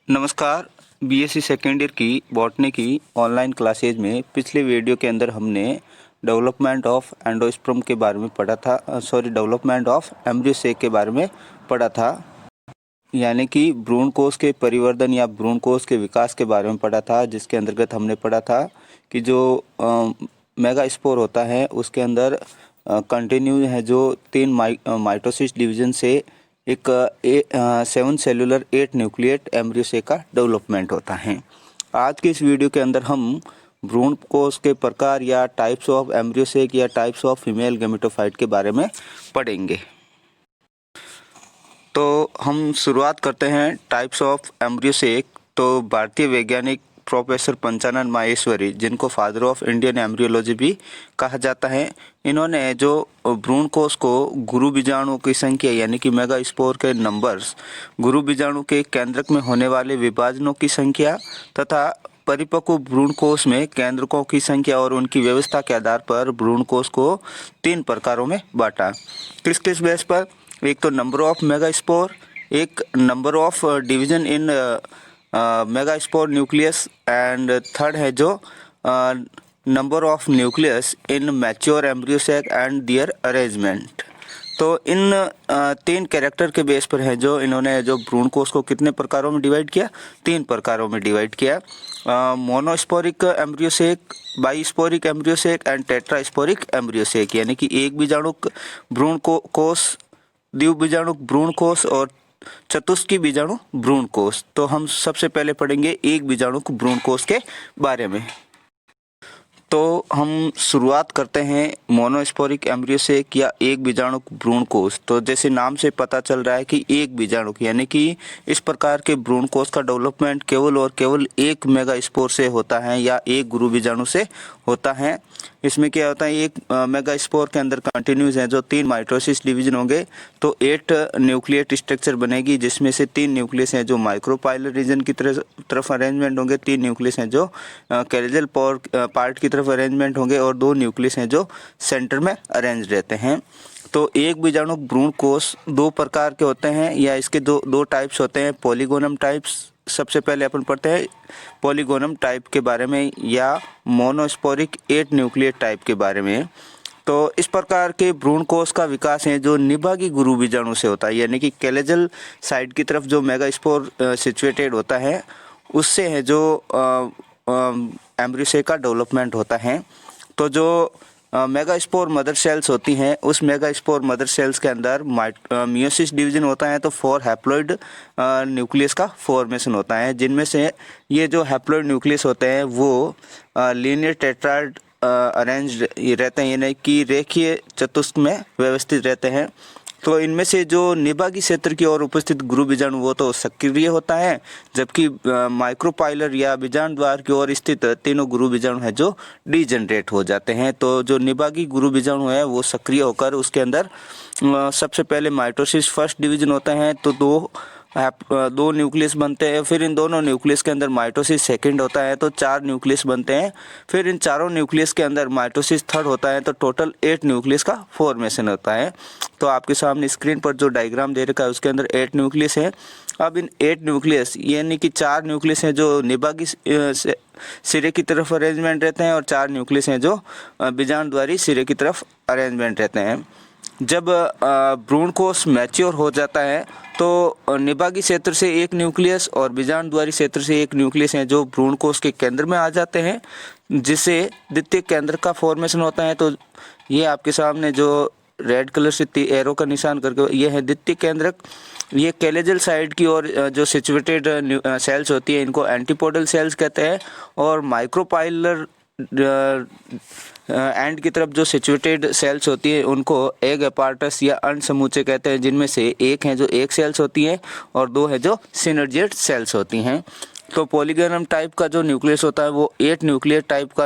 नमस्कार। BSc second year की botany की ऑनलाइन क्लासेज में पिछले वीडियो के अंदर हमने डेवलपमेंट ऑफ एंडोस्पर्म के बारे में पढ़ा था। डेवलपमेंट ऑफ एम्ब्रियोसेक के बारे में पढ़ा था, यानी कि भ्रूणकोश के परिवर्धन या भ्रूणकोश के विकास के बारे में पढ़ा था। जिसके अंतर्गत हमने पढ़ा था कि जो मेगास्पोर होता है उसके अंदर कंटिन्यू है जो 3 माइटोसिस डिवीजन से एक 7 सेलुलर 8 न्यूक्लिएट एम्ब्रियोसेक का डेवलपमेंट होता है। आज के इस वीडियो के अंदर हम भ्रूणकोश के प्रकार या टाइप्स ऑफ एम्ब्रियोसेक या टाइप्स ऑफ फीमेल गैमेटोफाइट के बारे में पढ़ेंगे। तो हम शुरुआत करते हैं टाइप्स ऑफ एम्ब्रियोसेक। तो भारतीय वैज्ञानिक प्रोफेसर पंचानन माहेश्वरी, जिनको फादर ऑफ इंडियन एम्ब्रियोलॉजी भी कहा जाता है, इन्होंने जो भ्रूणकोश को गुरु बीजाणु की संख्या यानी कि मेगास्पोर के नंबर्स, गुरु बीजाणु के केंद्रक में होने वाले विभाजनों की संख्या तथा परिपक्व भ्रूणकोश में केंद्रकों की संख्या और उनकी व्यवस्था के आधार पर भ्रूणकोश को 3 प्रकारों में बांटा। किस किस बेस पर? एक तो नंबर ऑफ मेगास्पोर, एक number of division in megaspore nucleus and third है जो number of nucleus in mature embryo sac and their arrangement. तो इन 3 कैरेक्टर के बेस पर है जो इन्होंने जो भ्रूणकोश को कितने प्रकारों में डिवाइड किया? 3 प्रकारों में डिवाइड किया। Monosporic embryo sac, bisporic embryo sac and tetrasporic embryo sac, यानी कि एक बीजाणुक भ्रूणकोश, द्विबीजाणुक भ्रूणकोश और चतुष्की बीजाणु भ्रूणकोश। तो हम सबसे पहले पढ़ेंगे एक बीजाणुक भ्रूणकोश के बारे में। तो हम शुरुआत करते हैं मोनोस्पोरिक एम्ब्रियोसेक या एक बीजाणुक भ्रूणकोश। तो जैसे नाम से पता चल रहा है कि एक बीजाणुक, यानी कि इस प्रकार के भ्रूणकोश का डेवलपमेंट केवल और केवल एक मेगास्पोर से होता है या एक गुरु बीजाणु से होता है। इसमें क्या होता है, एक मेगास्पोर के अंदर कंटिन्यूस है जो 3 माइटोसिस डिवीजन होंगे तो 8 न्यूक्लिएट स्ट्रक्चर बनेगी, जिसमें से 3 न्यूक्लियस हैं जो माइक्रोपाइलर रीजन की तरफ अरेंजमेंट होंगे, 3 न्यूक्लियस हैं जो कैरिजल पार्ट की तरफ अरेंजमेंट होंगे और 2 न्यूक्लियस हैं जो सेंटर में अरेंज रहते हैं। तो एक बीजाणुक भ्रूणकोश 2 प्रकार के होते हैं या इसके दो टाइप्स होते हैं। पॉलीगोनम टाइप्स सबसे पहले अपन पढ़ते हैं पॉलीगोनम टाइप के बारे में या मोनोस्पोरिक 8 न्यूक्लिएट टाइप के बारे में। तो इस प्रकार के भ्रूणकोश का विकास है जो निभागी गुरु बीजाणु से होता है, यानी कि कैलेजल साइड की तरफ जो मेगास्पोर सिचुएटेड होता है उससे है जो एम्ब्रियोसेक का डेवलपमेंट होता है। तो जो मेगास्पोर मदर सेल्स होती हैं उस मेगास्पोर मदर सेल्स के अंदर मियोसिस डिवीजन होता है तो 4 हैप्लॉइड न्यूक्लियस का फॉर्मेशन होता है, जिनमें से ये जो हैप्लॉइड न्यूक्लियस होते हैं वो लीनियर टेट्राड अरेंज रहते हैं, यानी कि रेखीय चतुष्क में व्यवस्थित रहते हैं। तो इनमें से जो निभागी क्षेत्र की ओर उपस्थित गुरु बीजाणु वो तो सक्रिय होता है, जबकि माइक्रोपाइलर या बीजाणु द्वार की ओर स्थित तीनों गुरु बीजाणु है जो डीजनरेट हो जाते हैं। तो जो निभागी गुरु बीजाणु है वो सक्रिय होकर उसके अंदर सबसे पहले माइटोसिस फर्स्ट डिवीजन होता है तो 2 न्यूक्लियस बनते हैं। फिर इन दोनों न्यूक्लियस के अंदर माइटोसिस सेकंड होता है तो 4 न्यूक्लियस बनते हैं। फिर इन चारों न्यूक्लियस के अंदर माइटोसिस थर्ड होता है तो टोटल 8 न्यूक्लियस का फॉर्मेशन होता है। तो आपके सामने स्क्रीन पर जो डायग्राम दे रखा है उसके अंदर 8 न्यूक्लियस है। अब इन 8 न्यूक्लियस यानी कि 4 न्यूक्लियस हैं जो निभागी सिरे की तरफ अरेंजमेंट रहते हैं और 4 न्यूक्लियस हैं जो बीजाणुद्वारी सिरे की तरफ अरेंजमेंट रहते हैं। जब भ्रूणकोश मैच्योर हो जाता है तो निभागी क्षेत्र से एक न्यूक्लियस और बीजाणुद्वारी क्षेत्र से एक न्यूक्लियस हैं जो भ्रूणकोश के केंद्र में आ जाते हैं, जिससे द्वितीय केंद्र का फॉर्मेशन होता है। तो ये आपके सामने जो रेड कलर से एरो का निशान करके ये है द्वितीय केंद्रक। ये कैलेजल साइड की ओर जो सिचुएटेड सेल्स होती है इनको एंटीपोडल सेल्स कहते हैं, और माइक्रोपाइलर एंड की तरफ जो सिचुएटेड सेल्स होती है उनको एग अपार्टस या अनसमूचे कहते हैं, जिनमें से एक है जो एक सेल्स होती है और 2 है जो सिनर्जिएट सेल्स होती हैं। तो पॉलीगोनम टाइप का जो न्यूक्लियस होता है वो 8 न्यूक्लियर टाइप का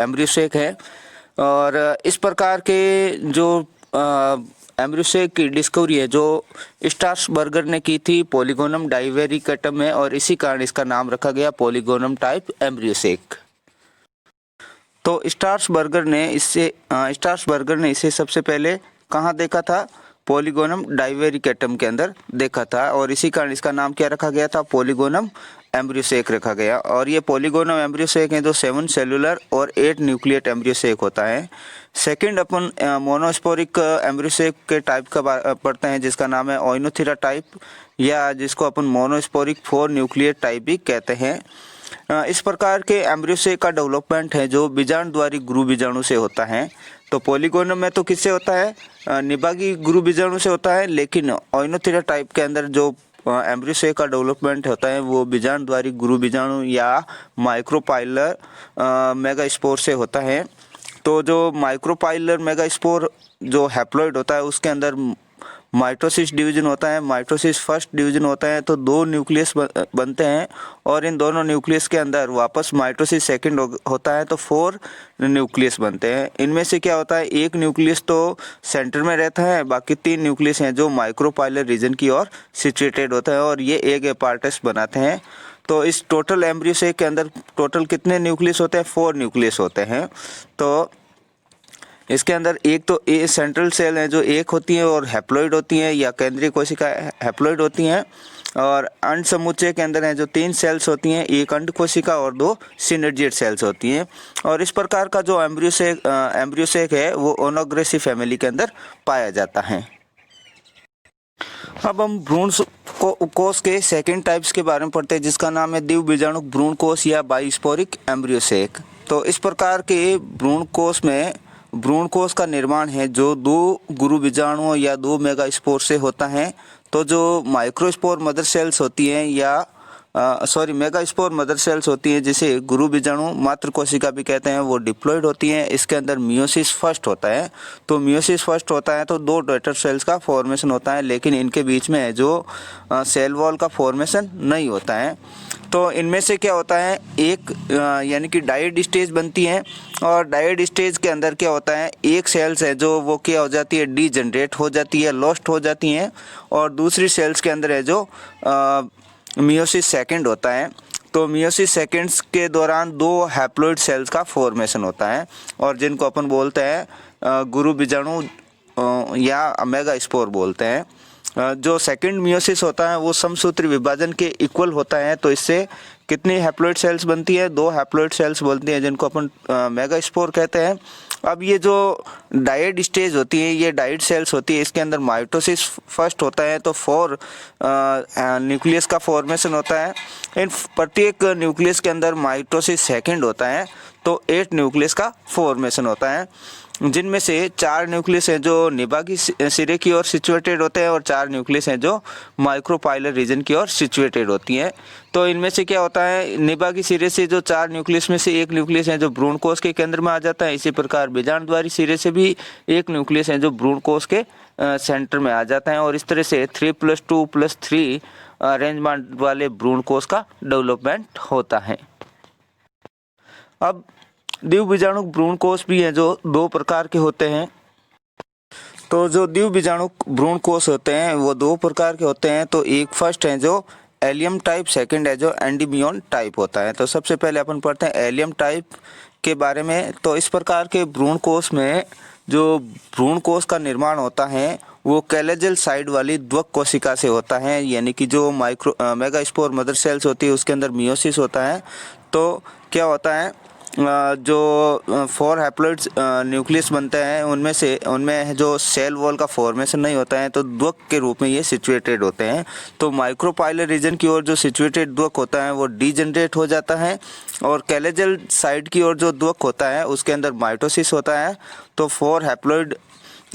एम्ब्रियोसेक है। और इस प्रकार के जो एम्ब्रियोसेक की डिस्कवरी है जो स्ट्रासबर्गर ने की थी पॉलीगोनम डाइवेरिकटम में, और इसी कारण इसका नाम रखा गया पॉलीगोनम टाइप एम्ब्रियोसेक। तो स्ट्रासबर्गर ने इसे सबसे पहले कहाँ देखा था? पॉलीगोनम डाइवेरिकेटम के अंदर देखा था और इसी कारण इसका नाम क्या रखा गया था, पॉलीगोनम एम्ब्रियोसेक रखा गया। और ये पॉलीगोनम एम्ब्रियोसेक है जो 7 सेलुलर और 8 न्यूक्लिएट एम्ब्रियोसेक होता है। सेकंड अपन मोनोस्पोरिक एम्ब्रियोसेक के टाइप का पढ़ते हैं जिसका नाम है ओइनोथेरा टाइप, या जिसको अपन मोनोस्पोरिक 4 न्यूक्लिएट टाइप भी कहते हैं। इस प्रकार के एम्ब्रियोसेक का डेवलपमेंट है जो बीजाणुद्वारी गुरु बीजाणु से होता है। तो पॉलीगोनम में तो किससे होता है, निभागी गुरु बीजाणु से होता है, लेकिन ओइनोथेरा टाइप के अंदर जो एम्ब्रियोसेक का डेवलपमेंट होता है वो बीजाणुद्वारी गुरु बीजाणु या माइक्रोपाइलर मेगास्पोर से होता है। तो जो माइक्रोपाइलर मेगास्पोर जो हैप्लॉइड होता है उसके अंदर माइटोसिस डिवीजन होता है, माइटोसिस फर्स्ट डिवीजन होता है, तो 2 न्यूक्लियस बनते हैं और इन दोनों न्यूक्लियस के अंदर वापस माइटोसिस सेकंड होता है तो 4 न्यूक्लियस बनते हैं। इनमें से क्या होता है, एक न्यूक्लियस तो सेंटर में रहता है, बाकी 3 न्यूक्लियस हैं जो माइक्रोपाइलर रीजन की ओर सिचुएटेड होता है और ये एक एपार्टस बनाते हैं। तो इस टोटल एम्ब्रियोसेक के अंदर टोटल कितने न्यूक्लियस होते हैं, 4 न्यूक्लियस होते हैं। तो इसके अंदर एक तो ए सेंट्रल सेल है जो एक होती है और हैप्लॉइड होती हैं या केंद्रीय कोशिका हैप्लॉइड होती हैं, और अंड समुच्चय के अंदर है जो 3 सेल्स होती हैं, एक अंड कोशिका और 2 सिनर्जिएट सेल्स होती हैं। और इस प्रकार का जो एम्ब्रियोसेक है वो ओनोग्रेसी फैमिली के अंदर पाया जाता है। अब हम भ्रूण कोष के सेकंड टाइप्स के बारे में पढ़ते हैं जिसका नाम है द्विबीजाणु भ्रूण कोष या बाइस्पोरिक एम्ब्रियोसेक। तो इस प्रकार के भ्रूण कोष में भ्रूण कोष का निर्माण है जो 2 गुरु बीजाणुओं या 2 मेगास्पोर से होता है। तो जो माइक्रोस्पोर मदर सेल्स होती हैं या मेगास्पोर मदर सेल्स होती हैं जिसे गुरु बीजाणु मातृ कोशिका भी कहते हैं, वो डिप्लॉइड होती हैं। इसके अंदर मियोसिस फर्स्ट होता है। तो मियोसिस फर्स्ट होता है तो 2 डॉटर सेल्स का फॉर्मेशन होता है, लेकिन इनके बीच में जो सेल वॉल का फॉर्मेशन नहीं होता है। तो इनमें से क्या होता है, एक यानी कि डाइड स्टेज बनती है और डाइड स्टेज के अंदर क्या होता है, एक सेल्स है जो वो क्या हो जाती है, डीजनरेट हो जाती है, लॉस्ट हो जाती हैं, और दूसरी सेल्स के अंदर है जो मियोसिस सेकंड होता है। तो मियोसिस सेकंड्स के दौरान 2 हैप्लॉइड सेल्स का फॉर्मेशन होता है और जिनको अपन बोलते हैं गुरु बीजाणु या मेगास्पोर बोलते हैं। जो सेकंड मियोसिस होता है वो समसूत्री विभाजन के इक्वल होता है। तो इससे कितनी हैप्लॉइड सेल्स बनती है, 2 हैप्लॉइड सेल्स बनती हैं जिनको अपन मेगास्पोर कहते हैं। अब ये जो डाइड स्टेज होती है ये डाइड सेल्स होती है, इसके अंदर माइटोसिस फर्स्ट होता है तो 4 न्यूक्लियस का फॉर्मेशन होता है। इन प्रत्येक न्यूक्लियस के अंदर माइटोसिस सेकंड होता है तो 8 न्यूक्लियस का फॉर्मेशन होता है, जिनमें से 4 न्यूक्लियस हैं जो निभागी सिरे की ओर सिचुएटेड होते हैं और 4 न्यूक्लियस हैं जो माइक्रोपाइलर रीजन की ओर सिचुएटेड होती हैं। तो इनमें से क्या होता है, निभागी सिरे से जो 4 न्यूक्लियस में से एक न्यूक्लियस है जो भ्रूण कोष के केंद्र में आ जाता है। इसी प्रकार बीजाणुद्वारी सिरे से भी एक न्यूक्लियस है जो भ्रूण कोष के सेंटर में आ जाता है और इस तरह से 3+2+3 अरेंजमेंट वाले भ्रूण कोष का डेवलपमेंट होता है। अब द्विबीजाणु भ्रूण कोष भी हैं जो 2 प्रकार के होते हैं। तो जो द्विबीजाणु भ्रूण कोष होते हैं वो 2 प्रकार के होते हैं। तो एक फर्स्ट है जो एलियम टाइप, सेकंड है जो एंडीमियन टाइप होता है। तो सबसे पहले अपन पढ़ते हैं एलियम टाइप के बारे में। तो इस प्रकार के भ्रूण कोष में जो भ्रूण कोष का निर्माण होता है वो कैलेजल साइड वाली द्वक कोशिका से होता है, यानी कि जो मेगास्पोर मदर सेल्स होती है उसके अंदर मियोसिस होता है। तो क्या होता है, जो 4 हैप्लॉइड न्यूक्लियस बनते हैं उनमें जो सेल वॉल का फॉर्मेशन नहीं होता है तो द्वक के रूप में ये सिचुएटेड होते हैं। तो माइक्रोपाइलर रीजन की ओर जो सिचुएटेड द्वक होता है वो डीजनरेट हो जाता है और कैलेजल साइड की ओर जो द्वक होता है उसके अंदर माइटोसिस होता है। तो 4 हैप्लॉइड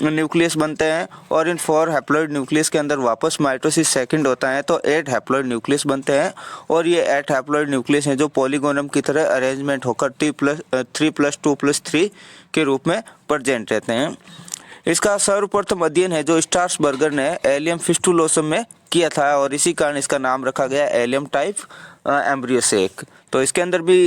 न्यूक्लियस बनते हैं और इन 4 हैप्लॉइड न्यूक्लियस के अंदर वापस माइटोसिस सेकंड होता है तो 8 हैप्लॉइड न्यूक्लियस बनते हैं और ये 8 हैप्लॉइड न्यूक्लियस हैं जो पॉलीगोनम की तरह अरेंजमेंट होकर 3+2+3 के रूप में प्रेजेंट रहते हैं। इसका सर्वप्रथम अध्ययन है जो स्ट्रासबर्गर ने एलियम फिस्टुलोसम में किया था और इसी कारण इसका नाम रखा गया एलियम टाइप। एम्ब्रियोसेक। तो इसके अंदर भी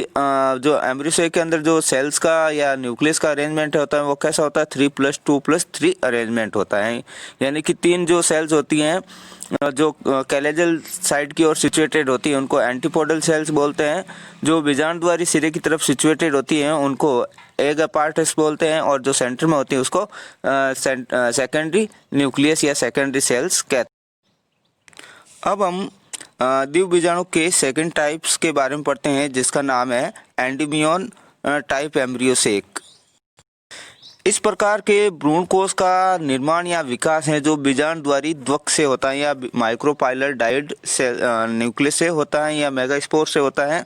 जो एम्ब्रियोसेक के अंदर जो सेल्स का या न्यूक्लियस का अरेंजमेंट होता है वो कैसा होता है, 3+2+3 अरेंजमेंट होता है। यानी कि 3 जो सेल्स होती हैं जो कैलेजल साइड की ओर सिचुएटेड होती है उनको एंटीपोडल सेल्स बोलते हैं। जो बीजांडद्वारी सिरे की तरफ सिचुएटेड होती हैं उनको एग अपार्टस बोलते हैं, और जो सेंटर में होती है उसको सेकेंडरी न्यूक्लियस या सेकेंडरी सेल्स कहते हैं। अब हम द्विव बीजाणु के सेकंड टाइप्स के बारे में पढ़ते हैं, जिसका नाम है एंडीमियन टाइप एम्ब्रियोसेक। इस प्रकार के भ्रूण कोश का निर्माण या विकास है जो बीजांडद्वारी द्वक से होता है या माइक्रोपाइलर डाइड न्यूक्लियस से होता है या मेगास्पोर से होता है।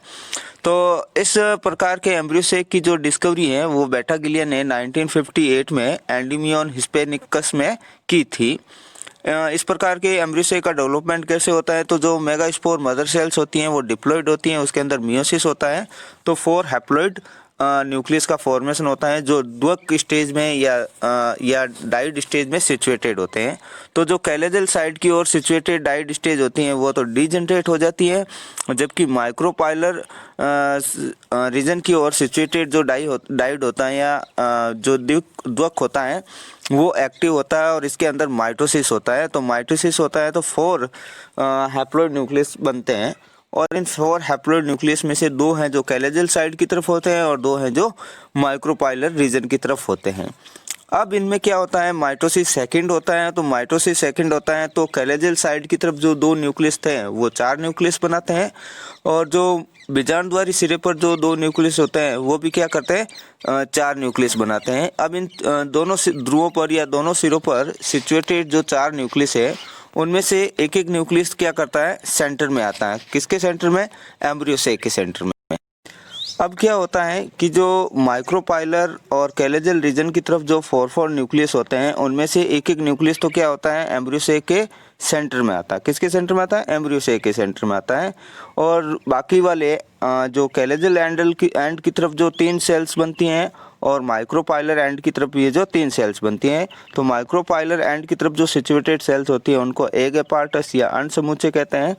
तो इस प्रकार के एम्ब्रियोसेक की जो डिस्कवरी है वो बेटागिलिया ने 1958 में एंडीमियन हिस्पैनिकस में की थी। इस प्रकार के एम्ब्रियोसेक का डेवलपमेंट कैसे होता है, तो जो मेगास्पोर मदर सेल्स होती हैं वो डिप्लॉइड होती हैं, उसके अंदर मियोसिस होता है, तो 4 हैप्लॉइड न्यूक्लियस का फॉर्मेशन होता है जो द्वक स्टेज में या डाइड स्टेज में सिचुएटेड होते हैं। तो जो कैलेजल साइड की ओर सिचुएटेड डाइड स्टेज होती हैं वो तो डीजनरेट हो जाती है, जबकि माइक्रोपाइलर रीजन की ओर सिचुएटेड जो डाइड होता है या जो द्वक होता है वो एक्टिव होता है और इसके अंदर माइटोसिस होता है। तो माइटोसिस होता है तो 4 हैप्लॉइड न्यूक्लियस बनते हैं, और इन 4 हैप्लॉइड न्यूक्लियस में से 2 हैं जो कैलेजल साइड की तरफ होते हैं और 2 हैं जो माइक्रोपाइलर रीजन की तरफ होते हैं। अब इनमें क्या होता है, माइटोसिस सेकंड होता है। तो माइटोसिस सेकंड होता है तो कैलेजल साइड की तरफ जो 2 न्यूक्लियस थे वो 4 न्यूक्लियस बनाते हैं, और जो बीजांडद्वारी सिरे पर जो 2 न्यूक्लियस होते हैं वो भी क्या करते हैं, 4 न्यूक्लियस बनाते हैं। अब इन दोनों ध्रुवों पर या दोनों सिरों पर सिचुएटेड जो 4 न्यूक्लियस है उनमें से एक एक न्यूक्लियस क्या करता है, सेंटर में आता है। किसके सेंटर में, एम्ब्रियोसेक के सेंटर में। अब क्या होता है कि जो माइक्रोपाइलर और कैलेजल रीजन की तरफ जो 4 न्यूक्लियस होते हैं उनमें से एक एक न्यूक्लियस तो क्या होता है, एम्ब्रियोसेक के सेंटर में आता है। किसके सेंटर में आता है, एम्ब्रियोसेक के सेंटर में आता है। और बाकी वाले जो कैलेजल एंड की तरफ जो 3 सेल्स बनती हैं और माइक्रोपाइलर एंड की तरफ ये जो 3 सेल्स बनती हैं, तो माइक्रोपाइलर एंड की तरफ जो सिचुएटेड सेल्स होती है उनको एग अपार्टस या अंडसमुच्चय कहते हैं,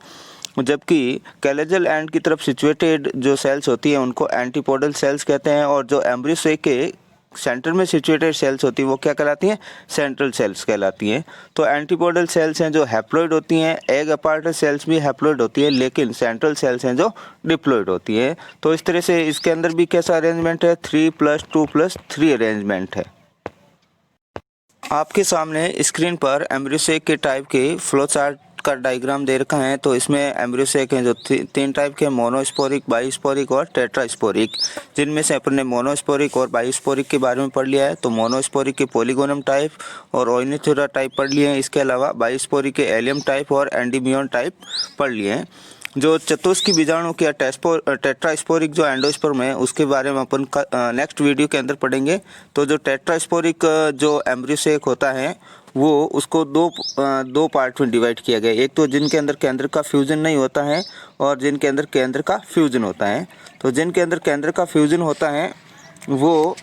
जबकि कैलेजल एंड की तरफ सिचुएटेड जो सेल्स होती है उनको एंटीपोडल सेल्स कहते हैं, और जो एम्ब्रियोसेक के सेंटर में सिचुएटेड सेल्स होती हैं वो क्या कहलाती हैं, सेंट्रल सेल्स कहलाती हैं। तो एंटीपोडल सेल्स हैं जो हैप्लॉइड होती हैं, एग अपार्टस सेल्स भी हैप्लॉइड होती है, लेकिन सेंट्रल सेल्स हैं जो डिप्लॉइड होती हैं। तो इस तरह से इसके अंदर भी कैसा अरेंजमेंट है, 3+2+3 अरेंजमेंट है। आपके सामने स्क्रीन पर एम्ब्रियोसेक के टाइप के फ्लो चार्ट का डायग्राम दे रखा है। तो इसमें एम्ब्रियोसेक हैं जो 3 टाइप के, मोनोस्पोरिक, बाइस्पोरिक और टेट्रास्पोरिक, जिनमें से अपन ने मोनोस्पोरिक और बाइस्पोरिक के बारे में पढ़ लिया है। तो मोनोस्पोरिक के पोलिगोनम टाइप और ओइनिथोरा टाइप पढ़ लिए हैं। इसके अलावा बाइस्पोरिक के एलियम टाइप और एंडीमियन टाइप पढ़ लिए हैं। जो चतुष्की बीजाणु या टेट्रास्पोरिक जो एंडोस्पर्म है उसके बारे में अपन नेक्स्ट वीडियो के अंदर पढ़ेंगे। तो जो टेट्रास्पोरिक जो एम्ब्रियोसेक होता है वो उसको दो पार्ट में डिवाइड किया गया है। एक तो जिनके अंदर केंद्र का फ्यूजन नहीं होता है और जिनके अंदर केंद्र का फ्यूजन होता है। तो जिनके अंदर केंद्र का फ्यूजन होता है वो,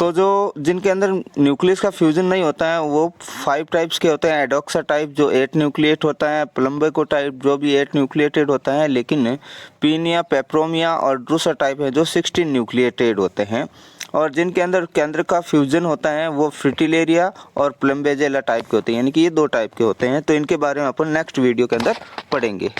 तो जो जिनके अंदर न्यूक्लियस का फ्यूजन नहीं होता है वो 5 टाइप्स के होते हैं। एडोक्सा टाइप जो 8 न्यूक्लिएट होता है, प्लम्बेको टाइप जो भी 8 न्यूक्लिएटेड होता है, लेकिन पीनिया, पेप्रोमिया और ड्रूसा टाइप है जो 16 न्यूक्लिएटेड होते हैं। और जिनके अंदर केंद्र का फ्यूजन होता है वो फ्रिटिलेरिया और प्लम्बेजेला टाइप के होते हैं, यानी कि ये 2 टाइप के होते हैं। तो इनके बारे में अपन नेक्स्ट वीडियो के अंदर पढ़ेंगे।